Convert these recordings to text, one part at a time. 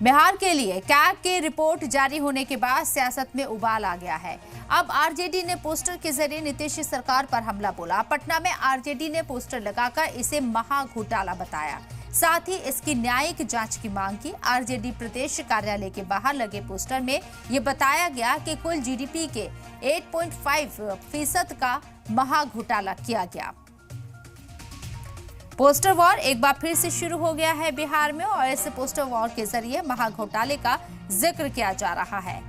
बिहार के लिए कैग की रिपोर्ट जारी होने के बाद सियासत में उबाल आ गया है। अब आरजेडी ने पोस्टर के जरिए नीतीश सरकार पर हमला बोला। पटना में आरजेडी ने पोस्टर लगाकर इसे महाघोटाला बताया, साथ ही इसकी न्यायिक जांच की मांग की। आरजेडी प्रदेश कार्यालय के बाहर लगे पोस्टर में ये बताया गया कि कुल जीडीपी के 8.5% का महाघोटाला किया गया। पोस्टर वॉर एक बार फिर से शुरू हो गया है बिहार में और इस पोस्टर वॉर के जरिए महाघोटाले का जिक्र किया जा रहा है।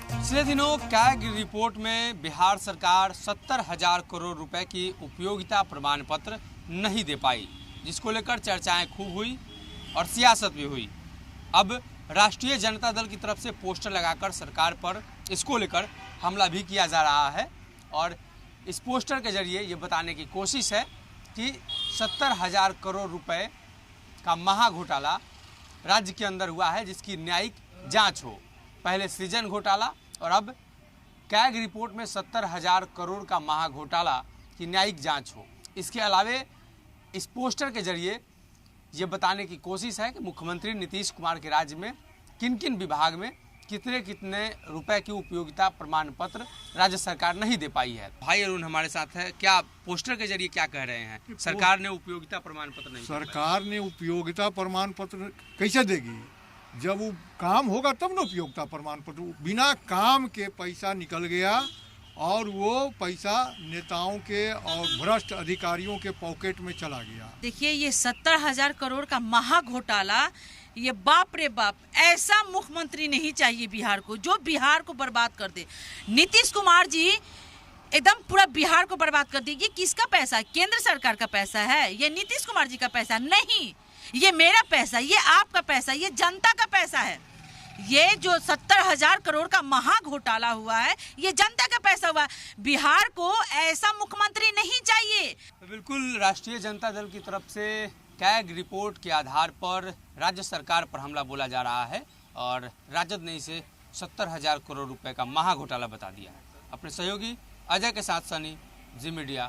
पिछले दिनों कैग रिपोर्ट में बिहार सरकार 70,000 करोड़ रुपए की उपयोगिता प्रमाण पत्र नहीं दे पाई, जिसको लेकर चर्चाएं खूब हुई और सियासत भी हुई। अब राष्ट्रीय जनता दल की तरफ से पोस्टर लगाकर सरकार पर इसको लेकर हमला भी किया जा रहा है और इस पोस्टर के जरिए ये बताने की कोशिश है कि 70,000 करोड़ रुपए का महाघोटाला राज्य के अंदर हुआ है, जिसकी न्यायिक जांच हो। पहले सृजन घोटाला और अब कैग रिपोर्ट में 70,000 करोड़ का महाघोटाला की न्यायिक जांच हो। इसके अलावे इस पोस्टर के जरिए ये बताने की कोशिश है कि मुख्यमंत्री नीतीश कुमार के राज्य में किन किन विभाग में कितने कितने रुपए की उपयोगिता प्रमाण पत्र राज्य सरकार नहीं दे पाई है। भाई अरुण हमारे साथ है। क्या पोस्टर के जरिए क्या कह रहे हैं? सरकार ने उपयोगिता प्रमाण पत्र नहीं, सरकार ने उपयोगिता प्रमाण पत्र कैसे देगी? जब वो काम होगा तब ना उपयोगिता प्रमाण पत्र। बिना काम के पैसा निकल गया और वो पैसा नेताओं के और भ्रष्ट अधिकारियों के पॉकेट में चला गया। देखिए, ये 70,000 करोड़ का महाघोटाला, ये बाप रे बाप, ऐसा मुख्यमंत्री नहीं चाहिए बिहार को जो बिहार को बर्बाद कर दे। नीतीश कुमार जी एकदम पूरा बिहार को बर्बाद कर देगी। किसका पैसा? केंद्र सरकार का पैसा है, ये नीतीश कुमार जी का पैसा नहीं। ये मेरा पैसा, ये आपका पैसा, ये जनता का पैसा है। ये जो 70,000 करोड़ का महाघोटाला हुआ है, ये जनता का पैसा हुआ है। बिहार को ऐसा मुख्यमंत्री नहीं चाहिए। बिल्कुल, राष्ट्रीय जनता दल की तरफ से कैग रिपोर्ट के आधार पर राज्य सरकार पर हमला बोला जा रहा है और राजद ने इसे 70,000 करोड़ रुपए का महाघोटाला बता दिया है। अपने सहयोगी अजय के साथ सनी, जी मीडिया,